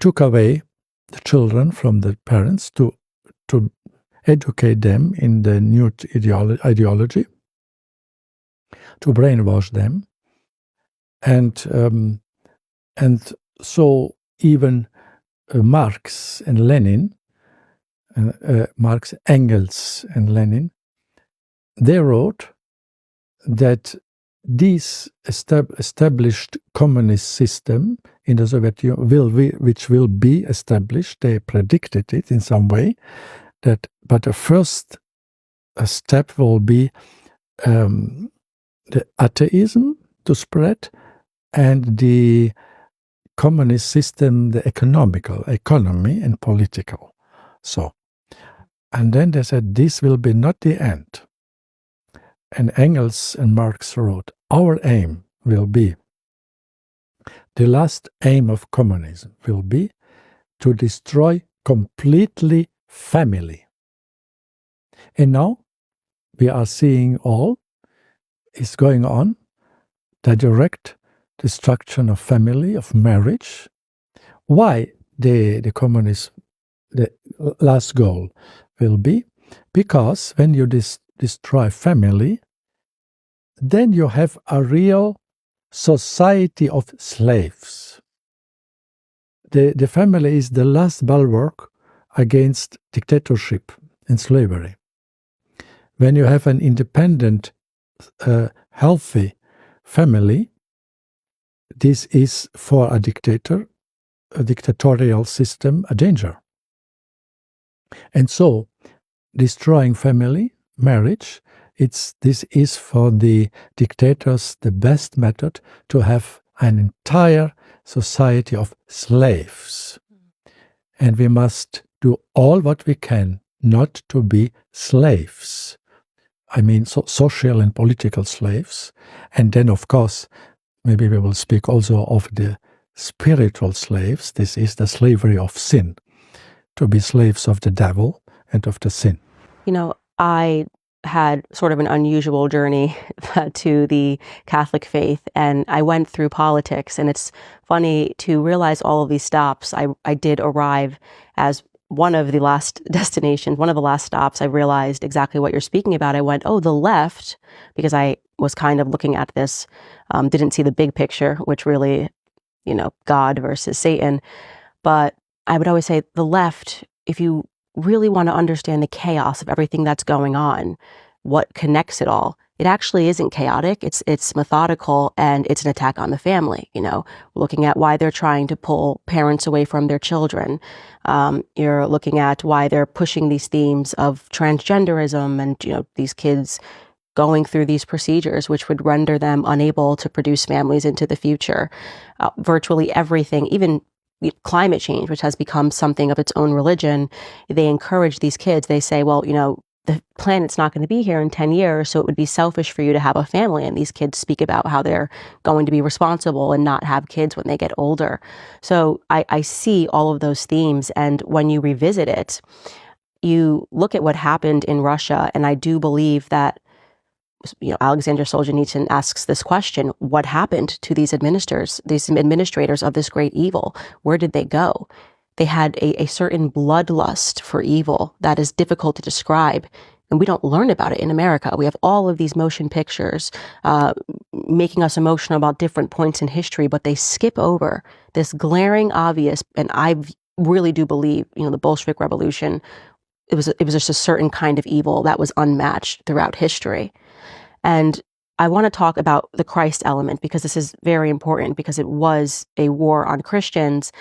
took away the children from the parents to educate them in the new ideology, to brainwash them, and so even Marx and Lenin, Marx, Engels, and Lenin, they wrote that this established communist system in the Soviet Union, which will be established, they predicted it in some way, but the first step will be the atheism to spread, and the communist system, the economy and political. So, and then they said, this will be not the end. And Engels and Marx wrote, our aim will be, the last aim of communism will be to destroy completely family. And now we are seeing all is going on, the direct destruction of family, of marriage. Why the communist, the last goal will be? Because when you destroy family, then you have a real society of slaves. The family is the last bulwark against dictatorship and slavery. When you have an independent, healthy family, this is for a dictatorial system, a danger. And so, destroying family, marriage, this is for the dictators the best method to have an entire society of slaves. And we must do all what we can not to be slaves. I mean, social and political slaves. And then, of course, maybe we will speak also of the spiritual slaves. This is the slavery of sin, to be slaves of the devil and of the sin. You know, I had sort of an unusual journey to the Catholic faith, and I went through politics, and it's funny to realize all of these stops. I did arrive as one of the last destinations, one of the last stops. I realized exactly what you're speaking about. I went, oh, the left, because I was kind of looking at this, didn't see the big picture, which really, you know, God versus Satan. But I would always say the left, if you really want to understand the chaos of everything that's going on, what connects it all, it actually isn't chaotic. It's methodical, and it's an attack on the family. You know, looking at why they're trying to pull parents away from their children. You're looking at why they're pushing these themes of transgenderism and, you know, these kids going through these procedures, which would render them unable to produce families into the future. Virtually everything, even climate change, which has become something of its own religion, they encourage these kids. They say, well, you know, the planet's not going to be here in 10 years, so it would be selfish for you to have a family. And these kids speak about how they're going to be responsible and not have kids when they get older. So I see all of those themes. And when you revisit it, you look at what happened in Russia, and I do believe that, you know, Alexander Solzhenitsyn asks this question: what happened to these administrators of this great evil? Where did they go? They had a certain bloodlust for evil that is difficult to describe, and we don't learn about it in America. We have all of these motion pictures making us emotional about different points in history, but they skip over this glaring, obvious, and I really do believe, you know, the Bolshevik Revolution, it was just a certain kind of evil that was unmatched throughout history. And I want to talk about the Christ element, because this is very important, because it was a war on Christians.